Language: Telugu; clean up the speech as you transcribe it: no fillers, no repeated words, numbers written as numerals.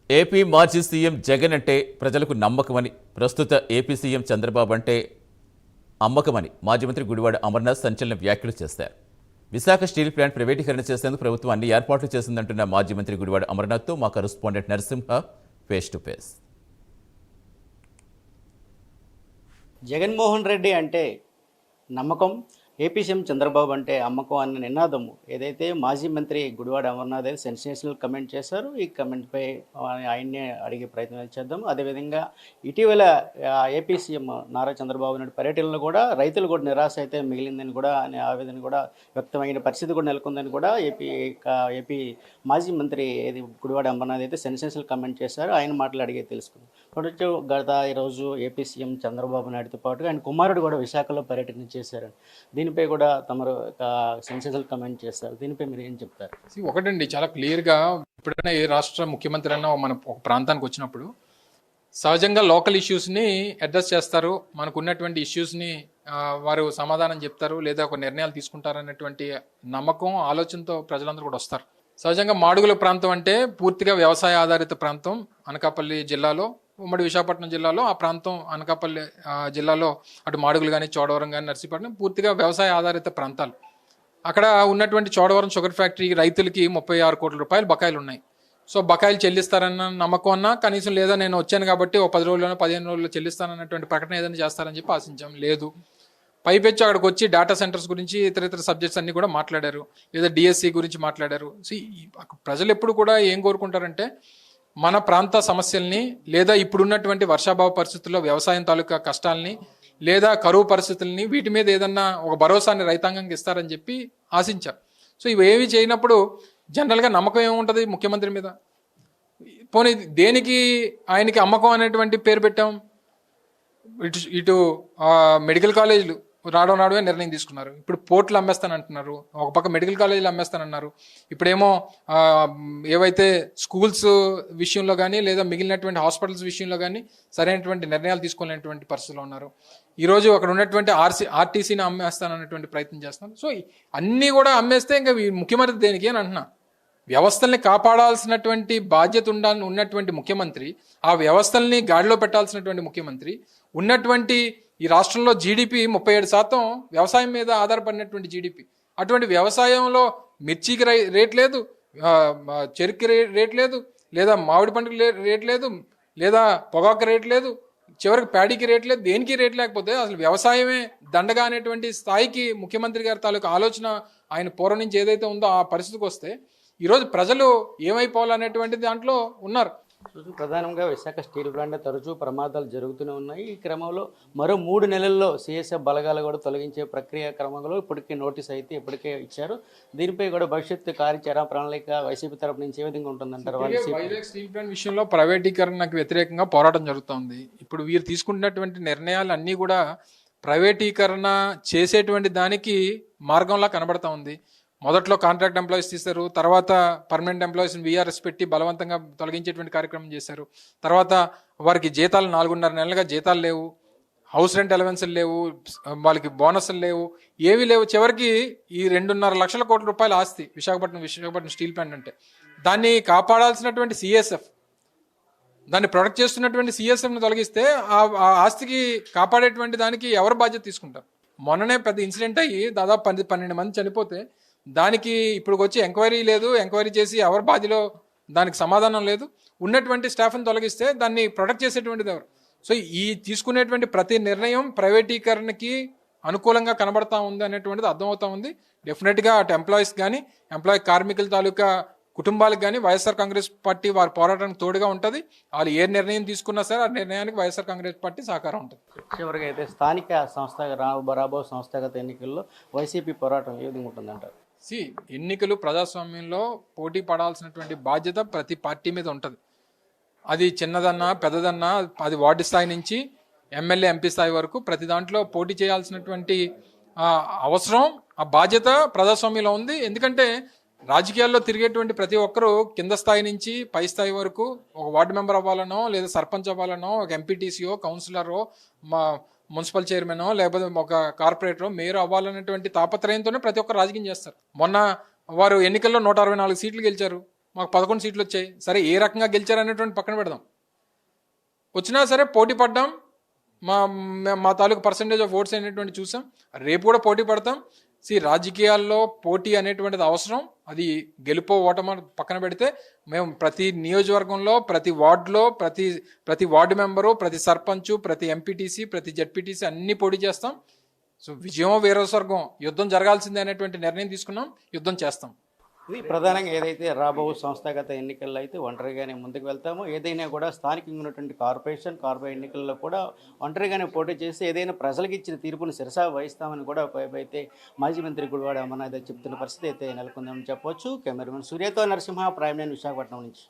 ఏపీ మాజీ సీఎం జగన్ అంటే ప్రజలకు నమ్మకమని, ప్రస్తుత ఏపీ సీఎం చంద్రబాబు అంటే అమ్మకమని మాజీ మంత్రి గుడివాడ అమర్నాథ్ సంచలన వ్యాఖ్యలు చేశారు. విశాఖ స్టీల్ ప్లాంట్ ప్రైవేటీకరణ చేసేందుకు ప్రభుత్వం అన్ని ఏర్పాట్లు చేసిందంటున్న మాజీ మంత్రి గుడివాడ అమర్నాథ్తో మా correspondent Narasimha face to face. Jaganmohan Reddy అంటే నమ్మకం, ఏపీ సీఎం చంద్రబాబు అంటే అమ్మకం అన్న నినాదము ఏదైతే మాజీ మంత్రి గుడివాడ అమర్నాథ్ సెన్సేషనల్ కమెంట్ చేశారు. ఈ కమెంట్పై ఆయన్నే అడిగే ప్రయత్నం చేద్దాం. అదేవిధంగా ఇటీవల ఏపీ సీఎం నారా చంద్రబాబు నాయుడు పర్యటనలో కూడా రైతులు కూడా నిరాశ అయితే మిగిలిందని కూడా అనే ఆవేదన కూడా వ్యక్తమైన పరిస్థితి కూడా నెలకొందని కూడా ఏపీ మాజీ మంత్రి గుడివాడ అమర్నాథ్ అయితే సెన్సేషనల్ కమెంట్ చేశారు. ఆయన మాటలు అడిగే తెలుసుకుందాం. గత ఈరోజు ఏపీ సీఎం చంద్రబాబు నాయుడుతో పాటుగా ఆయన కుమారుడు కూడా విశాఖలో పర్యటన చేశారు. దీనిపై కూడా తమరు సెన్సేషనల్ కమెంట్ చేస్తారు. దీనిపై మీరు ఏం చెప్తారు? ఒకటండి, చాలా క్లియర్గా ఎప్పుడైనా ఏ రాష్ట్ర ముఖ్యమంత్రి అన్నా మన ఒక ప్రాంతానికి వచ్చినప్పుడు సహజంగా లోకల్ ఇష్యూస్ని అడ్రస్ చేస్తారు. మనకు ఉన్నటువంటి ఇష్యూస్ని వారు సమాధానం చెప్తారు, లేదా ఒక నిర్ణయాలు తీసుకుంటారు అనేటువంటి నమ్మకం, ఆలోచనతో ప్రజలందరూ కూడా వస్తారు. సహజంగా మాడుగుల ప్రాంతం అంటే పూర్తిగా వ్యవసాయ ఆధారిత ప్రాంతం. అనకాపల్లి జిల్లాలో, ఉమ్మడి విశాఖపట్నం జిల్లాలో ఆ ప్రాంతం, అనకాపల్లి జిల్లాలో అటు మాడుగులు కానీ, చోడవరం కానీ, నర్సీపట్నం పూర్తిగా వ్యవసాయ ఆధారిత ప్రాంతాలు. అక్కడ ఉన్నటువంటి చోడవరం షుగర్ ఫ్యాక్టరీ రైతులకి 36 కోట్ల రూపాయలు బకాయిలు ఉన్నాయి. సో బకాయిలు చెల్లిస్తారన్న నమ్మకం అన్నా కనీసం, లేదా నేను వచ్చాను కాబట్టి ఒక 10 రోజుల్లోనో 15 రోజుల్లో చెల్లిస్తానన్నటువంటి ప్రకటన ఏదైనా చేస్తారని చెప్పి ఆశించాం. లేదు. పైపెచ్చు అక్కడికి వచ్చి డేటా సెంటర్స్ గురించి, ఇతర సబ్జెక్ట్స్ అన్ని కూడా మాట్లాడారు, లేదా డిఎస్సి గురించి మాట్లాడారు. ప్రజలు ఎప్పుడు కూడా ఏం కోరుకుంటారంటే మన ప్రాంత సమస్యల్ని, లేదా ఇప్పుడున్నటువంటి వర్షాభావ పరిస్థితుల్లో వ్యవసాయం తాలూకా కష్టాలని, లేదా కరువు పరిస్థితుల్ని, వీటి మీద ఏదన్నా ఒక భరోసాని రైతాంగంకి ఇస్తారని చెప్పి ఆశించారు. సో ఇవేవి చేయనప్పుడు జనరల్గా నమ్మకం ఏముంటుంది ముఖ్యమంత్రి మీద? పోనీ దేనికి ఆయనకి అమ్మకం అనేటువంటి పేరు పెట్టాం? ఇటు మెడికల్ కాలేజీలు నాడే నిర్ణయం తీసుకున్నారు. ఇప్పుడు పోర్టులు అమ్మేస్తానంటున్నారు, ఒక పక్క మెడికల్ కాలేజీలు అమ్మేస్తానన్నారు. ఇప్పుడేమో ఏవైతే స్కూల్స్ విషయంలో కానీ, లేదా మిగిలినటువంటి హాస్పిటల్స్ విషయంలో కానీ సరైనటువంటి నిర్ణయాలు తీసుకోలేనటువంటి పరిస్థితుల్లో ఉన్నారు. ఈరోజు అక్కడ ఉన్నటువంటి ఆర్టీసీని అమ్మేస్తానన్నటువంటి ప్రయత్నం చేస్తున్నారు. సో అన్నీ కూడా అమ్మేస్తే ఇంకా ముఖ్యమంత్రి దేనికి అని అంటున్నా. వ్యవస్థల్ని కాపాడాల్సినటువంటి బాధ్యత ఉన్నటువంటి ముఖ్యమంత్రి, ఆ వ్యవస్థల్ని గాడిలో పెట్టాల్సినటువంటి ముఖ్యమంత్రి, ఉన్నటువంటి ఈ రాష్ట్రంలో జీడిపి 37% వ్యవసాయం మీద ఆధారపడినటువంటి జీడిపి. అటువంటి వ్యవసాయంలో మిర్చికి రేట్ లేదు, చెరుకు రేట్ లేదు, లేదా మామిడి పండుగ రేట్ లేదు, లేదా పొగాకు రేట్ లేదు, చివరికి ప్యాడీకి రేట్ లేదు. దేనికి రేట్ లేకపోతే అసలు వ్యవసాయమే దండగా అనేటువంటి స్థాయికి ముఖ్యమంత్రి గారి తాలూకు ఆలోచన ఆయన పూర్వం నుంచి ఏదైతే ఉందో ఆ పరిస్థితికి వస్తే ఈరోజు ప్రజలు ఏమైపోవాలనేటువంటి దాంట్లో ఉన్నారు. ప్రధానంగా విశాఖ స్టీల్ ప్లాంట్ తరచూ ప్రమాదాలు జరుగుతూనే ఉన్నాయి. ఈ క్రమంలో మరో 3 నెలల్లో సిఎస్ఎఫ్ బలగాలు కూడా తొలగించే ప్రక్రియ క్రమంలో ఇప్పటికే నోటీస్ అయితే ఇప్పటికే ఇచ్చారు. దీనిపై కూడా భవిష్యత్తు కార్యాచరణ ప్రణాళిక వైసీపీ తరపు నుంచి ఏ విధంగా ఉంటుందంటారు? వైజాగ్ స్టీల్ ప్లాంట్ విషయంలో ప్రైవేటీకరణకు వ్యతిరేకంగా పోరాటం జరుగుతోంది. ఇప్పుడు వీరు తీసుకున్నటువంటి నిర్ణయాలు అన్నీ కూడా ప్రైవేటీకరణ చేసేటువంటి దానికి మార్గంలా కనబడతా ఉంది. మొదట్లో కాంట్రాక్ట్ ఎంప్లాయీస్ తీశారు, తర్వాత పర్మనెంట్ ఎంప్లాయీస్ని వీఆర్ఎస్ పెట్టి బలవంతంగా తొలగించేటువంటి కార్యక్రమం చేశారు. తర్వాత వారికి జీతాలు 4.5 నెలలుగా జీతాలు లేవు, హౌస్ రెంట్ అలవెన్సులు లేవు, వాళ్ళకి బోనస్లు లేవు, ఏవి లేవు. చివరికి ఈ 2.5 లక్షల కోట్ల రూపాయల ఆస్తి విశాఖపట్నం స్టీల్ ప్లాంట్ అంటే, దాన్ని కాపాడాల్సినటువంటి సిఎస్ఎఫ్, దాన్ని ప్రొటెక్ట్ చేస్తున్నటువంటి సిఎస్ఎఫ్ని తొలగిస్తే ఆ ఆస్తికి కాపాడేటువంటి దానికి ఎవరు బాధ్యత తీసుకుంటారు? మొన్ననే పెద్ద ఇన్సిడెంట్ అయ్యి దాదాపు 12 మంది చనిపోతే దానికి ఇప్పుడు వచ్చి ఎంక్వైరీ లేదు, ఎంక్వైరీ చేసి ఎవరి బాధ్యలో దానికి సమాధానం లేదు. ఉన్నటువంటి స్టాఫ్ని తొలగిస్తే దాన్ని ప్రొటెక్ట్ చేసేటువంటిది ఎవరు? సో ఈ తీసుకునేటువంటి ప్రతి నిర్ణయం ప్రైవేటీకరణకి అనుకూలంగా కనబడతా ఉంది అనేటువంటిది అర్థమవుతా ఉంది. డెఫినెట్గా అటు ఎంప్లాయీస్ కానీ, కార్మికుల తాలూకా కుటుంబాలకు కానీ వైఎస్ఆర్ కాంగ్రెస్ పార్టీ వారి పోరాటానికి తోడుగా ఉంటుంది. వాళ్ళు ఏ నిర్ణయం తీసుకున్నా సరే ఆ నిర్ణయానికి వైఎస్ఆర్ కాంగ్రెస్ పార్టీ సహకారం ఉంటుంది. చివరికి అయితే స్థానిక రాబో సంస్థాగత ఎన్నికల్లో వైసీపీ పోరాటం ఏ విధంగా ఉంటుందంటారు? ఎన్నికలు ప్రజాస్వామ్యంలో పోటీ పడాల్సినటువంటి బాధ్యత ప్రతి పార్టీ మీద ఉంటుంది. అది చిన్నదన్నా పెద్దదన్నా, అది వార్డు స్థాయి నుంచి ఎమ్మెల్యే ఎంపీ స్థాయి వరకు ప్రతి దాంట్లో పోటీ చేయాల్సినటువంటి అవసరం, ఆ బాధ్యత ప్రజాస్వామ్యంలో ఉంది. ఎందుకంటే రాజకీయాల్లో తిరిగేటువంటి ప్రతి ఒక్కరూ కింద స్థాయి నుంచి పై స్థాయి వరకు ఒక వార్డు మెంబర్ అవ్వాలనో, లేదా సర్పంచ్ అవ్వాలనో, ఒక ఎంపీటీసీఓ, కౌన్సిలరో, మున్సిపల్ చైర్మనో, లేకపోతే ఒక కార్పొరేటరో, మేయర్ అవ్వాలనేటువంటి తాపత్రయంతోనే ప్రతి ఒక్కరు రాజకీయం చేస్తారు. మొన్న వారు ఎన్నికల్లో 164 సీట్లు గెలిచారు. మాకు 11 సీట్లు వచ్చాయి. సరే ఏ రకంగా గెలిచారు అనేటువంటి పక్కన పెడదాం. వచ్చినా సరే పోటీ పడ్డాం. మా మా తాలూకు పర్సంటేజ్ ఆఫ్ ఓట్స్ అనేటువంటి చూసాం. రేపు కూడా పోటీ పడతాం. రాజకీయాల్లో పోటీ అనేటువంటిది అవసరం. అది గెలుపో ఓటమో పక్కన పెడితే మేము ప్రతి నియోజకవర్గంలో, ప్రతి వార్డులో, ప్రతి వార్డు మెంబరు, ప్రతి సర్పంచు, ప్రతి ఎంపీటీసీ, ప్రతి జెడ్పీటీసీ అన్ని పోటీ చేస్తాం. సో విజయమో వీరస్వర్గం, యుద్ధం జరగాల్సిందే అనేటువంటి నిర్ణయం తీసుకున్నాం. యుద్ధం చేస్తాం. ఇది ప్రధానంగా ఏదైతే రాబో సంస్థాగత ఎన్నికల్లో అయితే ఒంటరిగానే ముందుకు వెళ్తామో, ఏదైనా కూడా స్థానికంగా ఉన్నటువంటి కార్పొరేషన్ ఎన్నికల్లో కూడా ఒంటరిగానే పోటీ చేసి ఏదైనా ప్రజలకు ఇచ్చిన తీర్పును శిరసా వహిస్తామని కూడా ఒకవైపు అయితే మాజీ మంత్రి గుడివాడ అమర్నాథ్ చెప్తున్న పరిస్థితి అయితే నెలకొందని చెప్పవచ్చు. కెమెరామెన్ సూర్యతో నరసింహ, ప్రైమ్ 9 విశాఖపట్నం నుంచి.